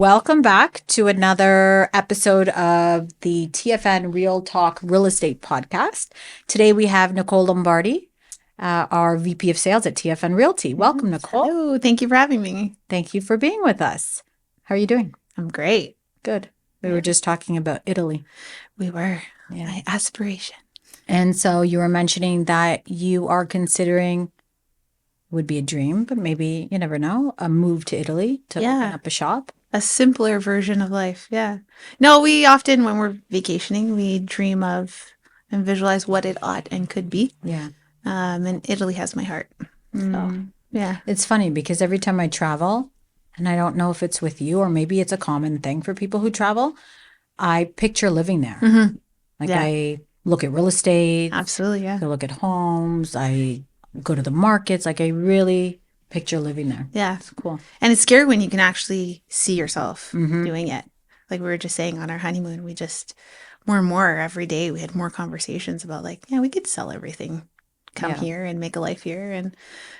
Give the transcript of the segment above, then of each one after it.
Welcome back to another episode of the TFN Real Talk Real Estate Podcast. Today we have Nicole Lombardi, our VP of Sales at TFN Realty. Welcome, Nicole. Hello, thank you for having me. Thank you for being with us. How are you doing? I'm great. Good. We were just talking about Italy. We were. My aspiration. And so you were mentioning that you are considering, would be a dream, but maybe, you never know, a move to Italy to open up a shop. A simpler version of life. Yeah. No, we often, when we're vacationing, we dream of and visualize what it ought and could be. Yeah. And Italy has my heart. So, yeah. It's funny because every time I travel, and I don't know if it's with you or maybe it's a common thing for people who travel, I picture living there. Mm-hmm. I look at real estate. Absolutely, yeah. I look at homes. I go to the markets. I really picture living there. Yeah. It's cool. And it's scary when you can actually see yourself doing it. Like we were just saying on our honeymoon, we just more and more every day, we had more conversations about we could sell everything, come here and make a life here. And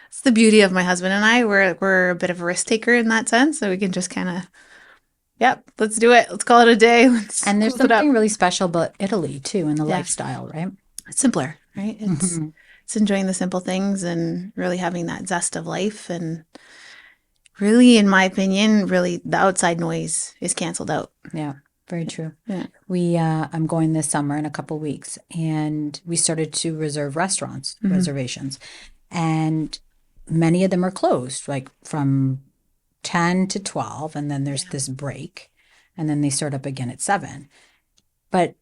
it's the beauty of my husband and I. We're a bit of a risk taker in that sense. So we can just kind of, let's do it. Let's call it a day. And there's something really special about Italy too, and the lifestyle, right? It's simpler, right? It's enjoying the simple things and really having that zest of life. And really, in my opinion, really the outside noise is canceled out. Yeah, very true. Yeah. I'm going this summer in a couple of weeks, and we started to reserve reservations, and many of them are closed, like from 10 to 12, and then there's this break, and then they start up again at 7. But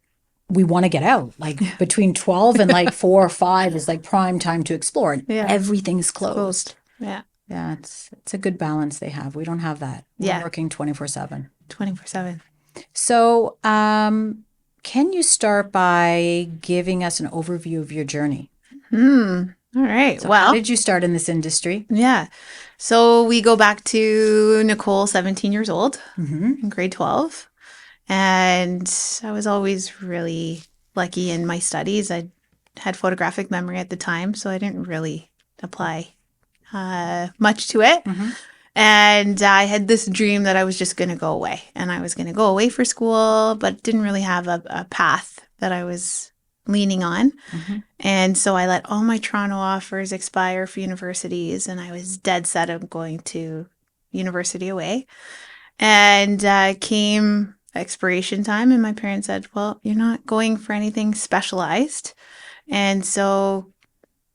we want to get out, between 12 and 4 or 5 is prime time to explore, and everything's closed. Yeah. Yeah, it's a good balance they have. We don't have that. We're working 24/7. 24/7. So, can you start by giving us an overview of your journey? All right. So how did you start in this industry? Yeah. So we go back to Nicole, 17 years old, in grade 12. And I was always really lucky in my studies. I had photographic memory at the time, so I didn't really apply much to it. And I had this dream that I was just going to go away. And I was going to go away for school, but didn't really have a path that I was leaning on. And so I let all my Toronto offers expire for universities, and I was dead set on going to university away. And came expiration time, and my parents said, well, you're not going for anything specialized, and so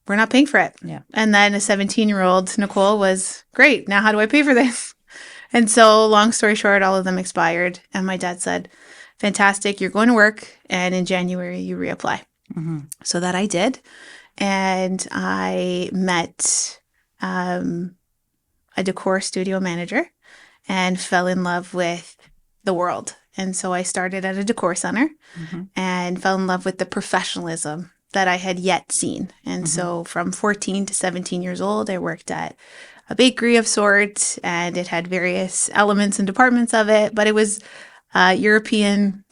we're not paying for it. Yeah. And then a 17-year-old Nicole was, great, now how do I pay for this? And so long story short, all of them expired, and my dad said, fantastic, you're going to work, and in January you reapply. So that I did, and I met a decor studio manager and fell in love with the world. And so I started at a decor center and fell in love with the professionalism that I had yet seen. And so from 14 to 17 years old, I worked at a bakery of sorts, and it had various elements and departments of it, but it was European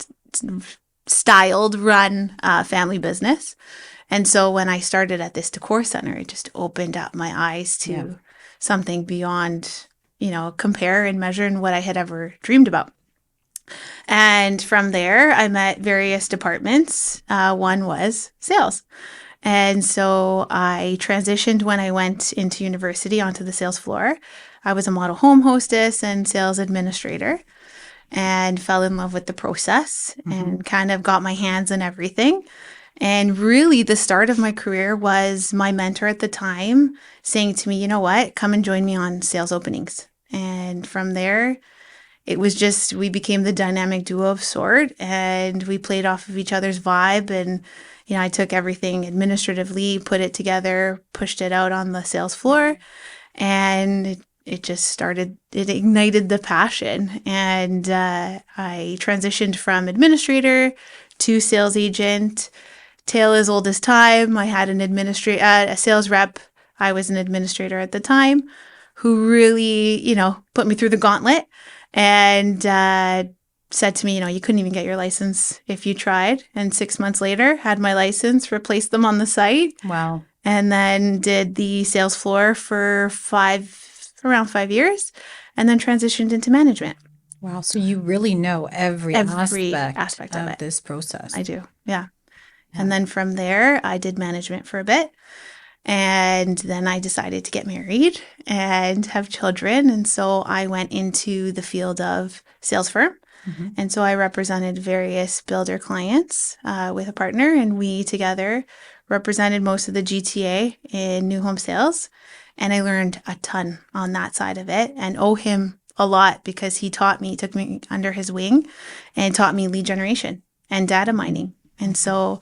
styled run family business. And so when I started at this decor center, it just opened up my eyes to something beyond, compare and measure and what I had ever dreamed about. And from there, I met various departments. One was sales. And so I transitioned when I went into university onto the sales floor. I was a model home hostess and sales administrator, and fell in love with the process and kind of got my hands on everything. And really the start of my career was my mentor at the time saying to me, you know what, come and join me on sales openings. And from there, it was just, we became the dynamic duo of sort, and we played off of each other's vibe. And, I took everything administratively, put it together, pushed it out on the sales floor, and it just started, it ignited the passion. And I transitioned from administrator to sales agent. Tale as old as time. I had a sales rep. I was an administrator at the time who really, put me through the gauntlet and said to me, you couldn't even get your license if you tried. And 6 months later, had my license, replaced them on the site. Wow. And then did the sales floor for around 5 years, and then transitioned into management. Wow. So you really know every Every aspect aspect of of it. this process. I do. Yeah. Yeah. And then from there, I did management for a bit. And then I decided to get married and have children. And so I went into the field of sales firm. Mhm. And so I represented various builder clients with a partner, and we together represented most of the GTA in new home sales. And I learned a ton on that side of it and owe him a lot because he taught me, took me under his wing and taught me lead generation and data mining. And so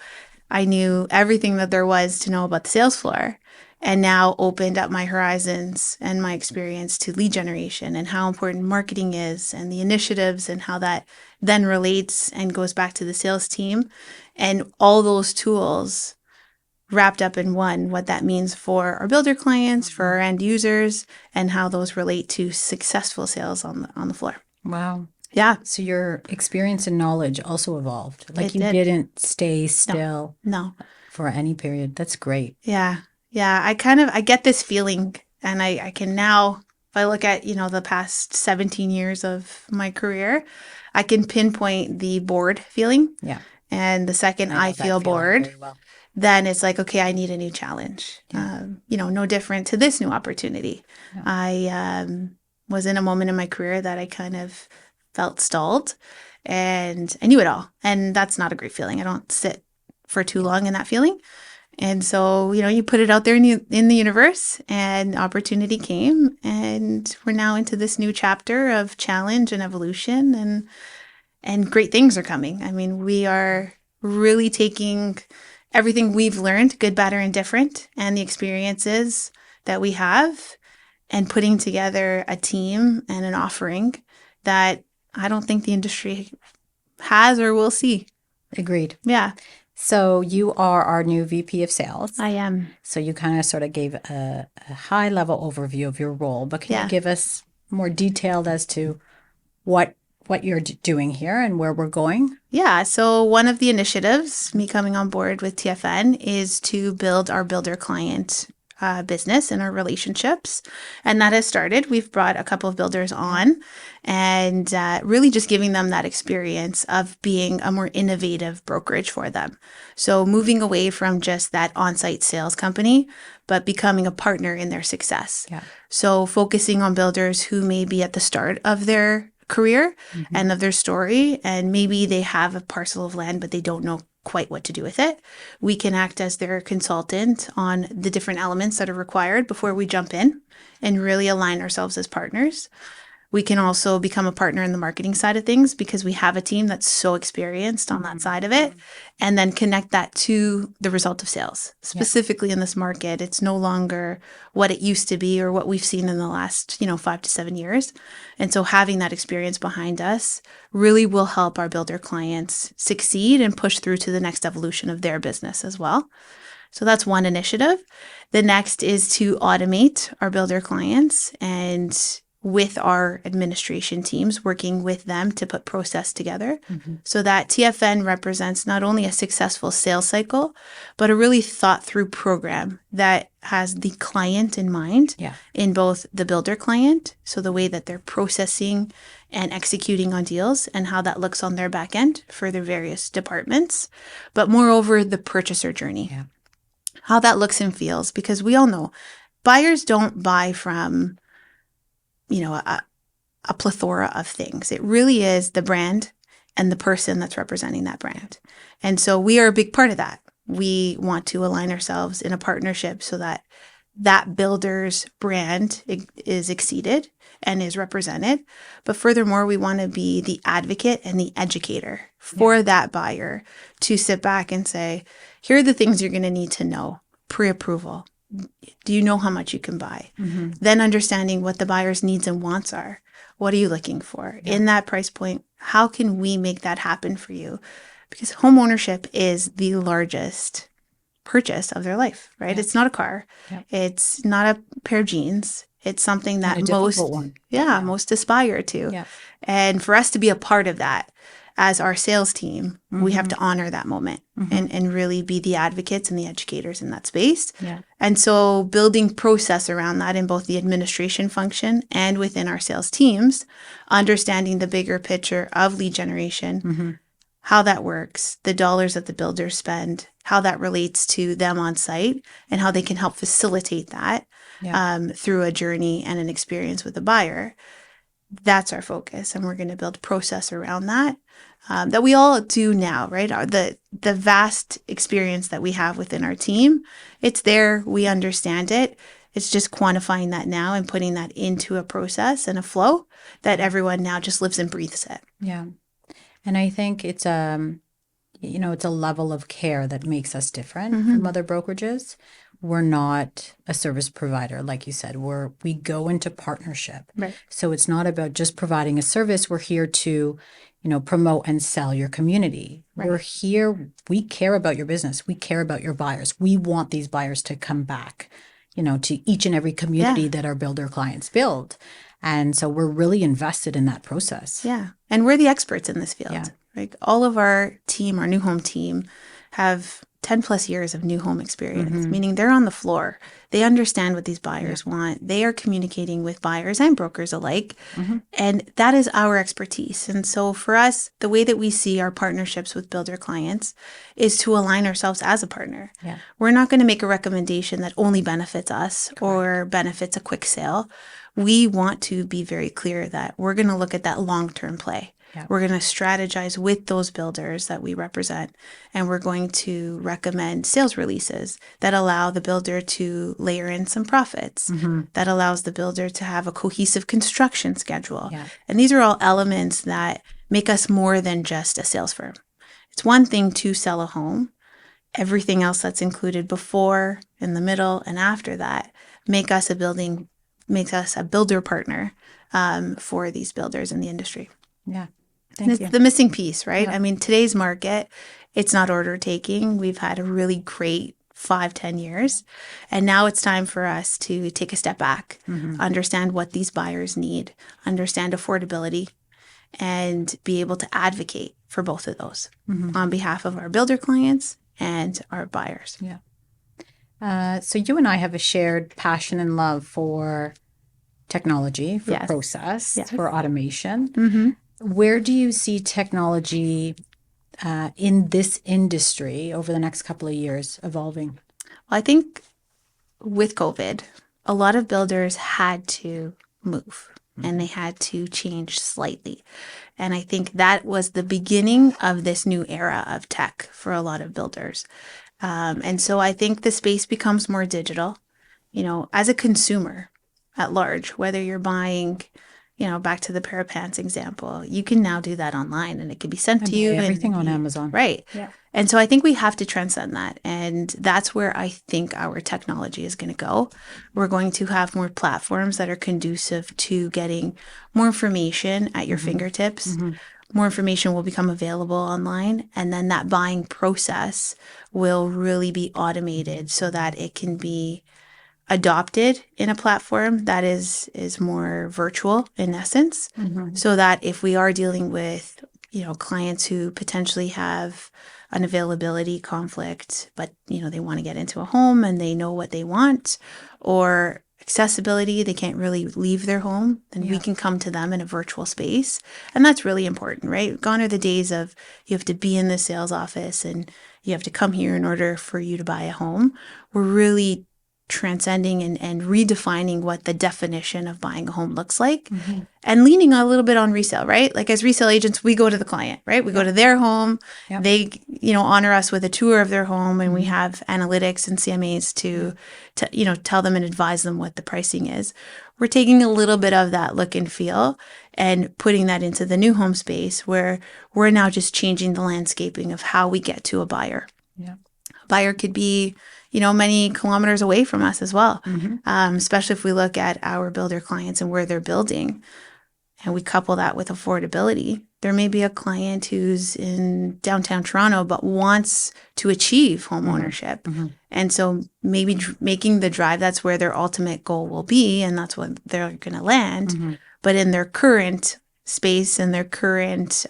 I knew everything that there was to know about the sales floor and now opened up my horizons and my experience to lead generation and how important marketing is and the initiatives and how that then relates and goes back to the sales team and all those tools wrapped up in one, what that means for our builder clients, for our end users, and how those relate to successful sales on the floor. Wow. Yeah, So your experience and knowledge also evolved. Like it you did. didn't stay No, still no. for any period. That's great. Yeah. Yeah. I get this feeling and I can now, if I look at, the past 17 years of my career, I can pinpoint the bored feeling. Yeah. And the second I I know that feel feeling bored, very well. then it's like, okay, I need a new challenge. Yeah. No different to this new opportunity. Yeah. I was in a moment in my career that I kind of felt stalled and I knew it all. And that's not a great feeling. I don't sit for too long in that feeling. And so, you put it out there in the universe and opportunity came and we're now into this new chapter of challenge and evolution and great things are coming. I mean, we are really taking everything we've learned, good, bad, or indifferent, and the experiences that we have and putting together a team and an offering that I don't think the industry has or will see. Agreed. Yeah, So you are our new VP of sales. I am. So you kind of sort of gave a high level overview of your role, but can you Yeah. give us more detailed as to what you're doing here and where we're going? Yeah, so one of the initiatives, me coming on board with TFN, is to build our builder client business and our relationships. And that has started. We've brought a couple of builders on and really just giving them that experience of being a more innovative brokerage for them. So moving away from just that on site sales company, but becoming a partner in their success. Yeah. So focusing on builders who may be at the start of their career and of their story, and maybe they have a parcel of land, but they don't know quite what to do with it. We can act as their consultant on the different elements that are required before we jump in and really align ourselves as partners. We can also become a partner in the marketing side of things because we have a team that's so experienced on that side of it, and then connect that to the result of sales. Specifically in this market, it's no longer what it used to be or what we've seen in the last, 5 to 7 years. And so having that experience behind us really will help our builder clients succeed and push through to the next evolution of their business as well. So that's one initiative. The next is to automate our builder clients and with our administration teams, working with them to put process together so that TFN represents not only a successful sales cycle, but a really thought through program that has the client in mind in both the builder client, so the way that they're processing and executing on deals and how that looks on their back end for their various departments, but moreover, the purchaser journey, how that looks and feels, because we all know buyers don't buy from a plethora of things. It really is the brand and the person that's representing that brand. And so we are a big part of that. We want to align ourselves in a partnership so that that builder's brand is exceeded and is represented. But furthermore, we want to be the advocate and the educator for that buyer to sit back and say, here are the things you're going to need to know pre-approval. Do you know how much you can buy? Then understanding what the buyer's needs and wants are. What are you looking for in that price point? How can we make that happen for you? Because home ownership is the largest purchase of their life, right? It's not a car. It's not a pair of jeans. It's something that most aspire to. And for us to be a part of that as our sales team, we have to honor that moment and really be the advocates and the educators in that space. Yeah. And so building process around that in both the administration function and within our sales teams, understanding the bigger picture of lead generation, how that works, the dollars that the builders spend, how that relates to them on site, and how they can help facilitate that through a journey and an experience with the buyer. That's our focus, and we're going to build process around that. That we all do now, right? The vast experience that we have within our team, it's there, we understand it. It's just quantifying that now and putting that into a process and a flow that everyone now just lives and breathes it. Yeah. And I think it's it's a level of care that makes us different from other brokerages. We're not a service provider, like you said. We go into partnership. Right. So it's not about just providing a service. We're here to, promote and sell your community. Right. We're here. We care about your business. We care about your buyers. We want these buyers to come back, to each and every community that our builder clients build. And so we're really invested in that process. Yeah. And we're the experts in this field. Yeah. Right? All of our team, our new home team, have 10 plus years of new home experience, meaning they're on the floor. They understand what these buyers want. They are communicating with buyers and brokers alike. And that is our expertise. And so for us, the way that we see our partnerships with builder clients is to align ourselves as a partner. Yeah. We're not going to make a recommendation that only benefits us or benefits a quick sale. We want to be very clear that we're going to look at that long-term play. Yeah. We're going to strategize with those builders that we represent, and we're going to recommend sales releases that allow the builder to layer in some profits, that allows the builder to have a cohesive construction schedule. Yeah. And these are all elements that make us more than just a sales firm. It's one thing to sell a home. Everything else that's included before, in the middle, and after that makes us a builder partner for these builders in the industry. Yeah. It's the missing piece, right? Yeah. I mean, today's market, it's not order taking. We've had a really great 5-10 years. And now it's time for us to take a step back, understand what these buyers need, understand affordability, and be able to advocate for both of those on behalf of our builder clients and our buyers. Yeah. So you and I have a shared passion and love for technology, for process, for automation. Where do you see technology in this industry over the next couple of years evolving? Well, I think with COVID, a lot of builders had to move and they had to change slightly. And I think that was the beginning of this new era of tech for a lot of builders. And so I think the space becomes more digital, as a consumer at large, whether you're buying, back to the pair of pants example, you can now do that online and it can be sent to you. Everything on Amazon. Right. Yeah. And so I think we have to transcend that. And that's where I think our technology is going to go. We're going to have more platforms that are conducive to getting more information at your fingertips. More information will become available online. And then that buying process will really be automated so that it can be adopted in a platform that is more virtual in essence, so that if we are dealing with, clients who potentially have an availability conflict, but, they want to get into a home and they know what they want, or accessibility, they can't really leave their home, then we can come to them in a virtual space. And that's really important, right? Gone are the days of you have to be in the sales office and you have to come here in order for you to buy a home. We're really transcending and redefining what the definition of buying a home looks like, and leaning a little bit on resale, right? Like as resale agents, we go to the client, right? We go to their home. They, honor us with a tour of their home, and we have analytics and CMAs to tell them and advise them what the pricing is. We're taking a little bit of that look and feel and putting that into the new home space where we're now just changing the landscaping of how we get to a buyer. Yeah. A buyer could be many kilometers away from us as well, especially if we look at our builder clients and where they're building, and we couple that with affordability. There may be a client who's in downtown Toronto but wants to achieve home ownership. And so maybe making the drive, that's where their ultimate goal will be, and that's what they're going to land. But in their current space and their current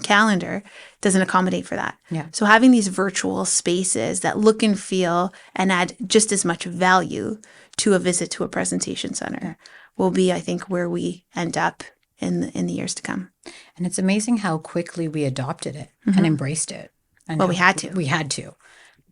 calendar doesn't accommodate for that. Yeah. So having these virtual spaces that look and feel and add just as much value to a visit to a presentation center will be, I think, where we end up in the years to come. And it's amazing how quickly we adopted it and embraced it. And Well, we how had to. We had to.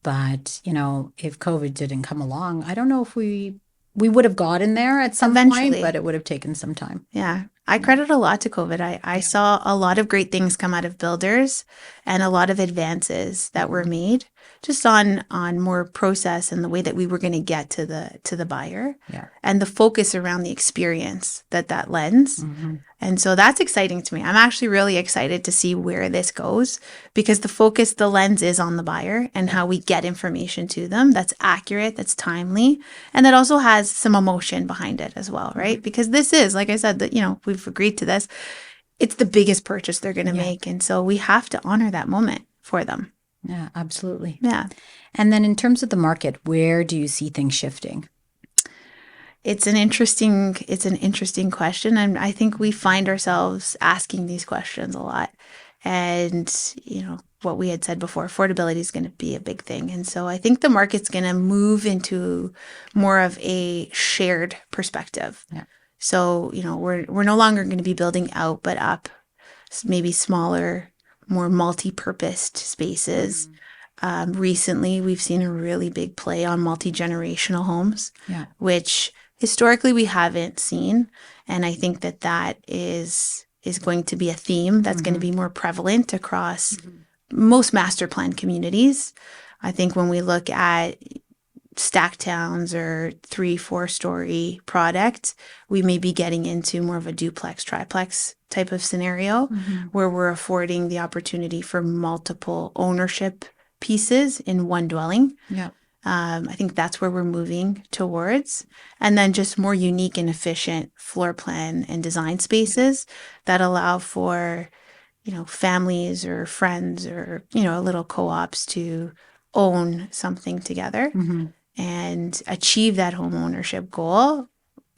But, if COVID didn't come along, I don't know if we would have gotten there at some Eventually. point, but it would have taken some time. Yeah. I credit a lot to COVID. I saw a lot of great things come out of builders and a lot of advances that were made just on more process and the way that we were going to get to the buyer. Yeah. And the focus around the experience that lends. And so that's exciting to me. I'm actually really excited to see where this goes because the lens is on the buyer and how we get information to them that's accurate, that's timely, and that also has some emotion behind it as well, right? Because this is, like I said, that, we've agreed to this. It's the biggest purchase they're going to make. And so we have to honor that moment for them. Yeah, absolutely. Yeah. And then in terms of the market, where do you see things shifting? It's an interesting question. And I think we find ourselves asking these questions a lot. And, what we had said before, affordability is going to be a big thing. And so I think the market's going to move into more of a shared perspective. Yeah. So, we're no longer going to be building out, but up, maybe smaller, more multi-purposed spaces. Recently, we've seen a really big play on multi-generational homes, which historically we haven't seen. And I think that is going to be a theme that's going to be more prevalent across most master plan communities. I think when we look at stack towns or 3-4 story product, we may be getting into more of a duplex, triplex type of scenario where we're affording the opportunity for multiple ownership pieces in one dwelling. Yeah. I think that's where we're moving towards. And then just more unique and efficient floor plan and design spaces that allow for, families or friends or, little co-ops to own something together and achieve that home ownership goal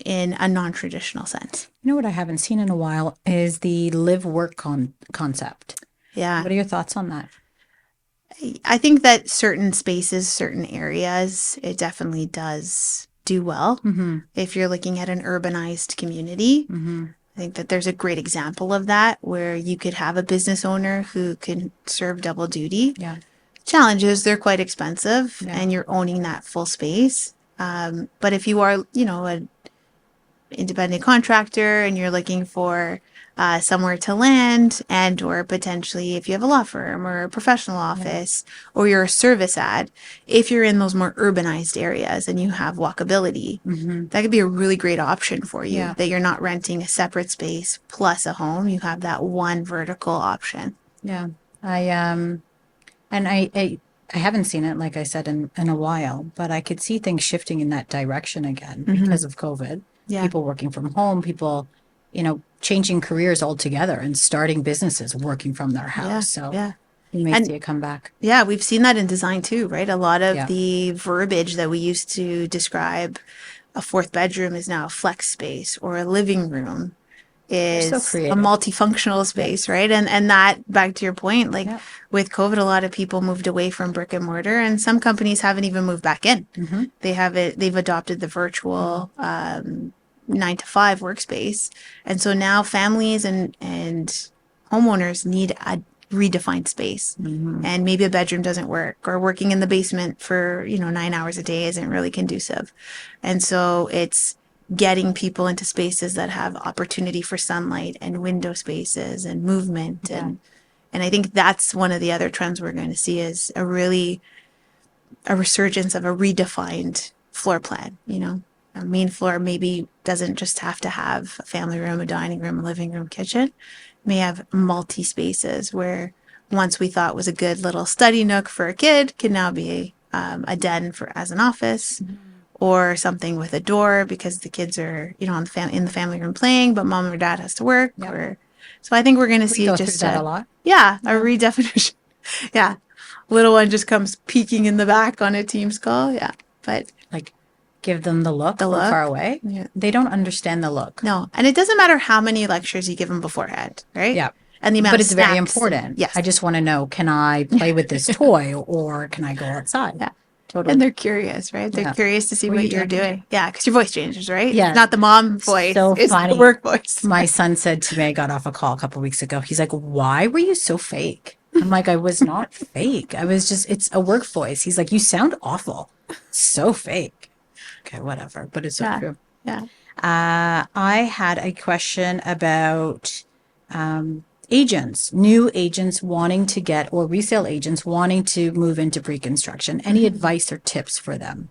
in a non-traditional sense. You know what I haven't seen in a while is the live work concept. Yeah. What are your thoughts on that? I think that certain spaces, certain areas, it definitely does do well. If you're looking at an urbanized community, I think that there's a great example of that where you could have a business owner who can serve double duty. Yeah. Challenges, they're quite expensive and you're owning that full space. But if you are, an independent contractor and you're looking for somewhere to land and or potentially if you have a law firm or a professional office or you're a service ad, if you're in those more urbanized areas and you have walkability, that could be a really great option for you that you're not renting a separate space plus a home. You have that one vertical option. Yeah. I haven't seen it, like I said, in a while, but I could see things shifting in that direction again because of COVID. Yeah. People working from home, people, changing careers altogether and starting businesses working from their house. So you may see it come back. Yeah, we've seen that in design too, right? A lot of the verbiage that we used to describe a fourth bedroom is now a flex space or a living room is a multifunctional space, right? And that, back to your point, like with COVID, a lot of people moved away from brick and mortar and some companies haven't even moved back in. They've adopted the virtual 9-to-5 workspace. And so now families and homeowners need a redefined space and maybe a bedroom doesn't work or working in the basement for 9 hours a day isn't really conducive. And so it's getting people into spaces that have opportunity for sunlight and window spaces and movement. And I think that's one of the other trends we're going to see is a resurgence of a redefined floor plan. A main floor maybe doesn't just have to have a family room, a dining room, a living room, kitchen. It may have multi spaces where once we thought was a good little study nook for a kid can now be a den as an office. Or something with a door because the kids are, in the family room playing, but mom or dad has to work. So I think we're going to see just that a lot. A redefinition. Little one just comes peeking in the back on a Teams call. But like give them the look The from far look. away. Yeah. They don't understand the look. No. And it doesn't matter how many lectures you give them beforehand, right? Yeah. And the amount But of it's very snacks. important. Yes. I just want to know, can I play with this toy or can I go outside? Yeah. Totally. And they're curious, right? They're Yeah. curious to see What are what you you're talking doing. Yeah, because your voice changes, right? Yeah. It's not the mom voice. So It's the funny. work voice. My son said to me, I got off a call a couple weeks ago. He's like, why were you so fake? I'm like, I was not fake. I was just, it's a work voice. He's like, you sound awful. So fake. Okay, whatever. But it's so Yeah. true. Yeah. I had a question about agents, new agents wanting to get, or resale agents wanting to move into pre-construction. Any advice or tips for them?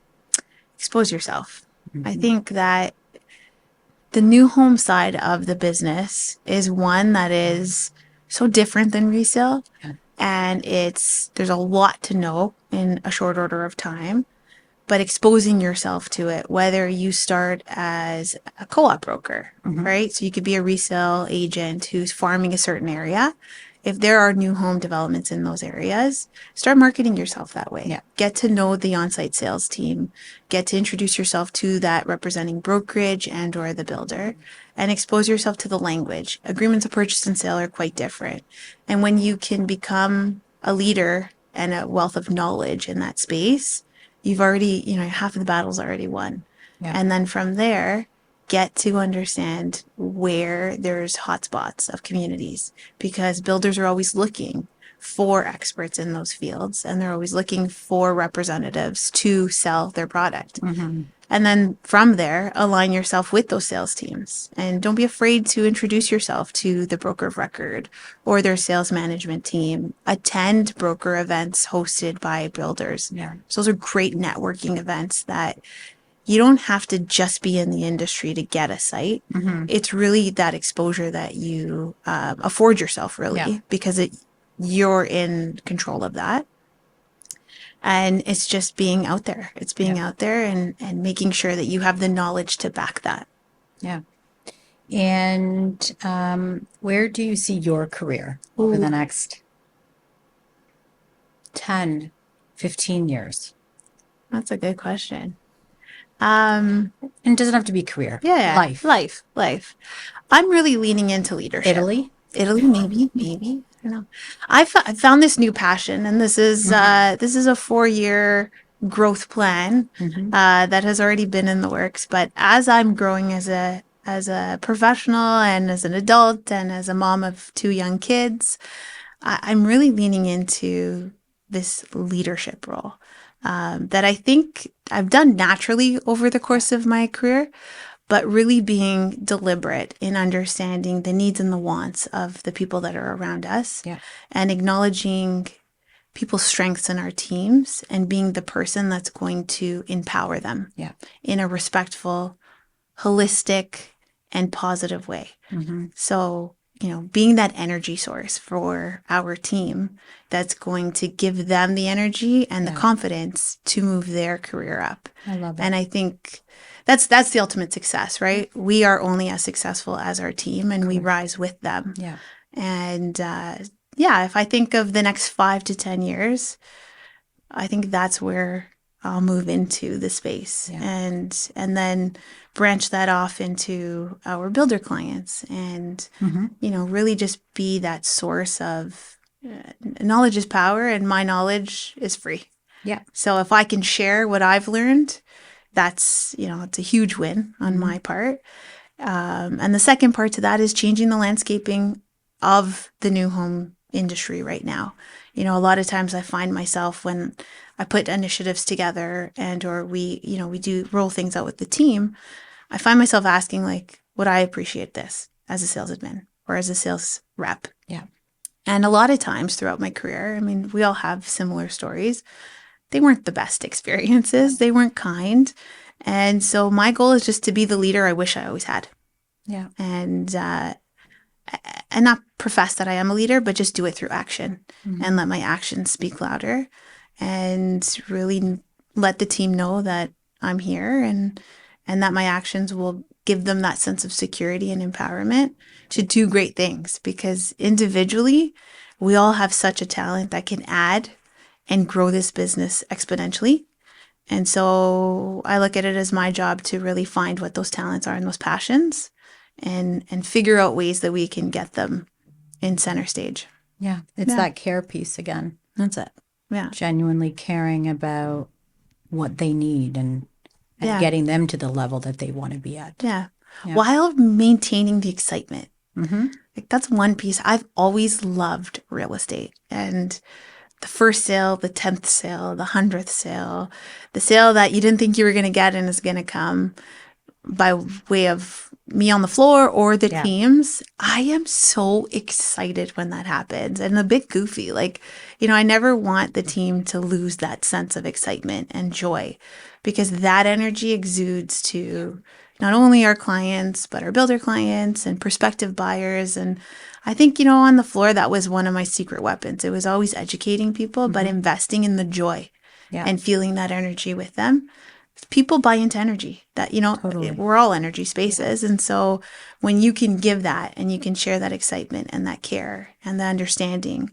Expose yourself. I think that the new home side of the business is one that is so different than resale. Yeah. And there's a lot to know in a short order of time, but exposing yourself to it, whether you start as a co-op broker, right? So you could be a resale agent who's farming a certain area. If there are new home developments in those areas, start marketing yourself that way. Yeah. Get to know the on-site sales team, get to introduce yourself to that representing brokerage and or the builder, and expose yourself to the language. Agreements of purchase and sale are quite different. And when you can become a leader and a wealth of knowledge in that space, you've already, half of the battle's already won. Yeah. And then from there, get to understand where there's hotspots of communities, because builders are always looking for experts in those fields and they're always looking for representatives to sell their product. And then from there, align yourself with those sales teams. And don't be afraid to introduce yourself to the broker of record or their sales management team. Attend broker events hosted by builders. Yeah. So those are great networking events that you don't have to just be in the industry to get a site. It's really that exposure that you afford yourself, really, Yeah. because you're in control of that. And it's just being out there. It's being out there and making sure that you have the knowledge to back that. Yeah. And where do you see your career over the next 10, 15 years? That's a good question. And it doesn't have to be career. Yeah. Life. I'm really leaning into leadership. Italy? Maybe. I don't know. I found this new passion, and this is a 4-year growth plan that has already been in the works. But as I'm growing as a professional and as an adult and as a mom of 2 young kids, I'm really leaning into this leadership role that I think I've done naturally over the course of my career, but really being deliberate in understanding the needs and the wants of the people that are around us and acknowledging people's strengths in our teams and being the person that's going to empower them in a respectful, holistic, and positive way. So, being that energy source for our team that's going to give them the energy and the confidence to move their career up. I love it. And I think that's the ultimate success, right? We are only as successful as our team, and we rise with them. Yeah. And if I think of the next 5 to 10 years, I think that's where I'll move into the space and then branch that off into our builder clients and, really just be that source of knowledge is power, and my knowledge is free. Yeah. So if I can share what I've learned, that's, it's a huge win on my part. And the second part to that is changing the landscaping of the new home industry right now. A lot of times I find myself when I put initiatives together or we do roll things out with the team, I find myself asking, like, would I appreciate this as a sales admin or as a sales rep? Yeah. And a lot of times throughout my career, we all have similar stories. They weren't the best experiences. They weren't kind. And so my goal is just to be the leader I wish I always had. Yeah. And not profess that I am a leader, but just do it through action and let my actions speak louder and really let the team know that I'm here and that my actions will give them that sense of security and empowerment to do great things, because individually we all have such a talent that can add and grow this business exponentially. And so I look at it as my job to really find what those talents are and those passions and figure out ways that we can get them in center stage. Yeah. It's that care piece again. That's it. Yeah. Genuinely caring about what they need and getting them to the level that they want to be at. Yeah. While maintaining the excitement. Mm-hmm. Like that's one piece. I've always loved real estate, and the first sale, the 10th sale, the 100th sale, the sale that you didn't think you were going to get and is going to come by way of me on the floor or the teams. I am so excited when that happens, and a bit goofy. Like, I never want the team to lose that sense of excitement and joy, because that energy exudes to not only our clients, but our builder clients and prospective buyers. And I think, on the floor, that was one of my secret weapons. It was always educating people, but investing in the joy and feeling that energy with them. People buy into energy that, Totally. we're all energy spaces. And so when you can give that and you can share that excitement and that care and the understanding,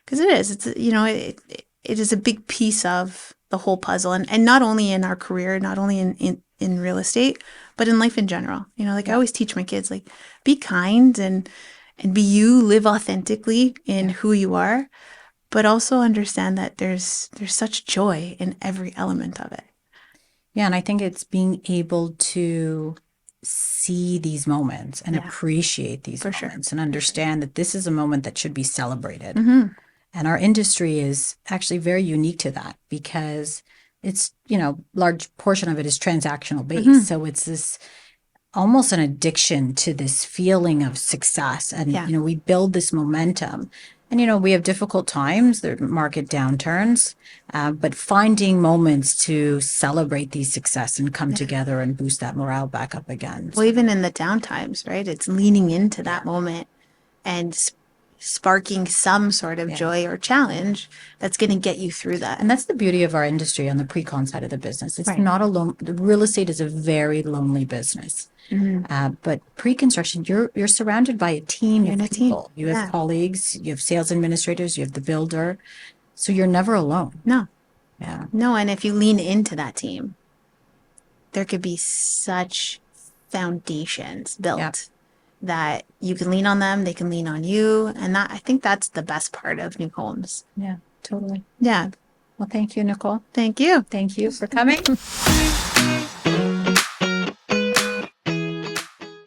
because it is a big piece of the whole puzzle. And not only in our career, not only in real estate, but in life in general. I always teach my kids, like, be kind and be you, live authentically in who you are, but also understand that there's such joy in every element of it. Yeah, and I think it's being able to see these moments and appreciate these moments and understand that this is a moment that should be celebrated. Mm-hmm. And our industry is actually very unique to that, because it's, large portion of it is transactional based. Mm-hmm. So it's this almost an addiction to this feeling of success. And, we build this momentum. And, we have difficult times, there are market downturns, but finding moments to celebrate these success and come together and boost that morale back up again. Well, even in the down times, right? It's leaning into that moment and sparking some sort of joy or challenge that's going to get you through that. And that's the beauty of our industry on the pre-con side of the business. It's not alone. The real estate is a very lonely business. Mm-hmm. But pre-construction, you're surrounded by a team of people. You have Yeah. colleagues, you have sales administrators, you have the builder. So you're never alone. No. Yeah. No, and if you lean into that team, there could be such foundations built that you can lean on them, they can lean on you. And I think that's the best part of new homes. Yeah, totally. Yeah. Well, thank you, Nicole. Thank you. Thank you for coming.